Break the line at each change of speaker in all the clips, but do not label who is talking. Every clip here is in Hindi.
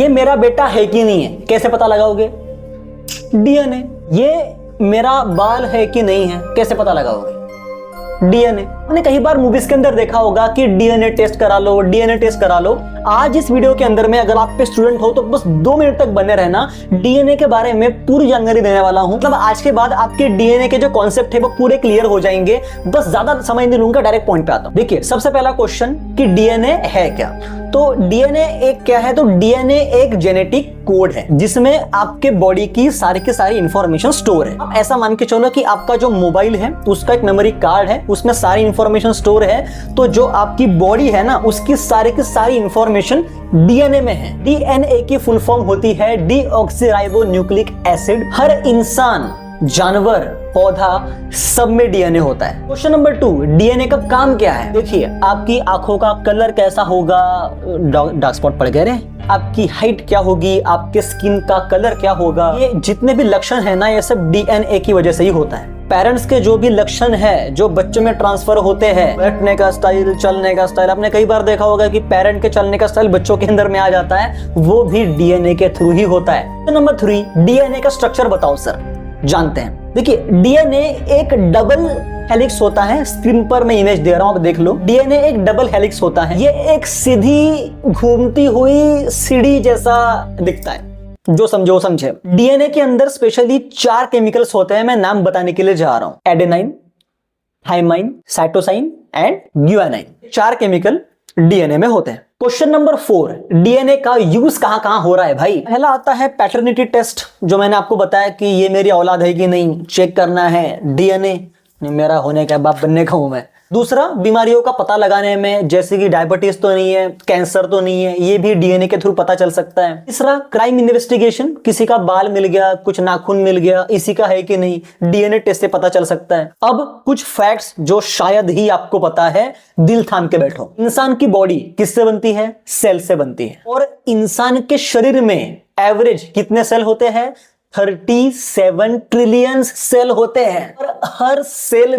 ये मेरा बेटा है कि नहीं है, कैसे पता लगाओगे? डीएनए। ये मेरा बाल है कि नहीं है, कैसे पता लगाओगे? डीएनए। हमने कई बार मूवीज के अंदर देखा होगा कि डीएनए टेस्ट करा लो, डीएनए टेस्ट करा लो। आज इस वीडियो के अंदर में अगर आप पे स्टूडेंट हो तो बस 2 मिनट तक बने रहना, डीएनए के बारे में पूरी जानकारी देने वाला हूं। मतलब आज के बाद आपके डीएनए के जो कॉन्सेप्ट है वो पूरे क्लियर हो जाएंगे। बस ज्यादा समय नहीं लूंगा, डायरेक्ट पॉइंट पे आता हूं। देखिए, सबसे पहला क्वेश्चन कि डीएनए है क्या? तो डीएनए एक क्या है? तो डीएनए एक जेनेटिक कोड है जिसमें आपके बॉडी की सारी इंफॉर्मेशन स्टोर है। आप ऐसा मान के चलो कि आपका जो मोबाइल है उसका एक मेमोरी कार्ड है, उसमें सारी इंफॉर्मेशन स्टोर है। तो जो आपकी बॉडी है ना, उसकी सारी इंफॉर्मेशन डीएनए में है। डीएनए की फुल फॉर्म होती है डीऑक्सीराइबो न्यूक्लिक एसिड। हर इंसान, जानवर, पौधा, सब में डीएनए होता है। क्वेश्चन नंबर 2, डीएनए का काम क्या है? देखिए, आपकी आंखों का कलर कैसा होगा? डार्क स्पॉट पड़ गए रे। आपकी हाइट क्या होगी? आपके स्किन का कलर क्या होगा? ये जितने भी लक्षण है ना, ये सब डीएनए की वजह से ही होता है। पेरेंट्स के जो भी लक्षण है जो बच्चों में ट्रांसफर होते हैं, बैठने का स्टाइल, चलने का स्टाइल, आपने कई बार देखा होगा कि पेरेंट के चलने का स्टाइल बच्चों के अंदर में आ जाता है, वो भी डीएनए के थ्रू ही होता है। तो नंबर 3, डीएनए का स्ट्रक्चर बताओ सर। जानते हैं। देखिए, डीएनए एक डबल हेलिक्स होता है। स्क्रीन पर मैं इमेज दे रहा हूं, आप देख लो। डीएनए एक डबल हेलिक्स होता है। ये एक सीधी घूमती हुई सीढ़ी जैसा दिखता है। जो समझो समझे। डीएनए के अंदर स्पेशली 4 केमिकल्स होते हैं, मैं नाम बताने के लिए जा रहा हूं। Adenine, thymine, cytosine and guanine. 4 chemical DNA में होते हैं। क्वेश्चन नंबर 4, डीएनए का यूज कहां हो रहा है भाई? पहला आता है पैटर्निटी टेस्ट, जो मैंने आपको बताया कि ये मेरी औलाद है कि नहीं, चेक करना है। डीएनए मेरा होने का बाप बनने का हूं मैं। दूसरा, बीमारियों का पता लगाने में, जैसे कि डायबिटीज तो नहीं है, कैंसर तो नहीं है, ये भी डीएनए के थ्रू पता चल सकता है। तीसरा, क्राइम इन्वेस्टिगेशन, किसी का बाल मिल गया, कुछ नाखून मिल गया, इसी का है कि नहीं, डीएनए टेस्ट से पता चल सकता है। अब कुछ फैक्ट्स जो शायद ही आपको पता है, दिल थाम के बैठो। इंसान की बॉडी किससे बनती है? सेल से बनती है। और इंसान के शरीर में एवरेज कितने सेल होते हैं? 37 ट्रिलियन सेल होते हैं। और हर सेल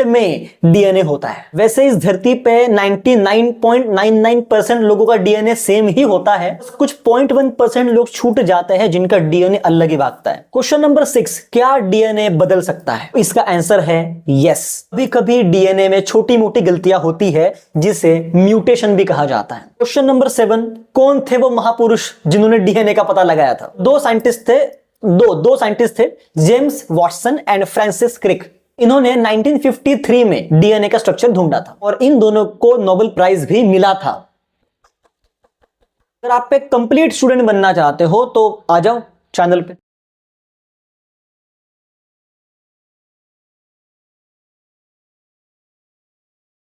में डीएनए होता है। वैसे इस धरती पे 99.99% लोगों का डीएनए सेम ही होता है। कुछ 0.1% लोग छूट जाते हैं जिनका डीएनए अलग ही भागता है। क्वेश्चन नंबर 6, क्या डीएनए बदल सकता है? इसका आंसर है यस। कभी कभी डीएनए में छोटी मोटी गलतियां होती है जिसे म्यूटेशन भी कहा जाता है। क्वेश्चन नंबर 7, कौन थे वो महापुरुष जिन्होंने डीएनए का पता लगाया था? दो साइंटिस्ट थे, James Watson and Francis Crick. इन्होंने 1953 में डीएनए का स्ट्रक्चर ढूंढा था और इन दोनों को नोबेल प्राइज भी मिला था। अगर आप एक कंप्लीट स्टूडेंट बनना चाहते हो तो आ जाओ चैनल पे।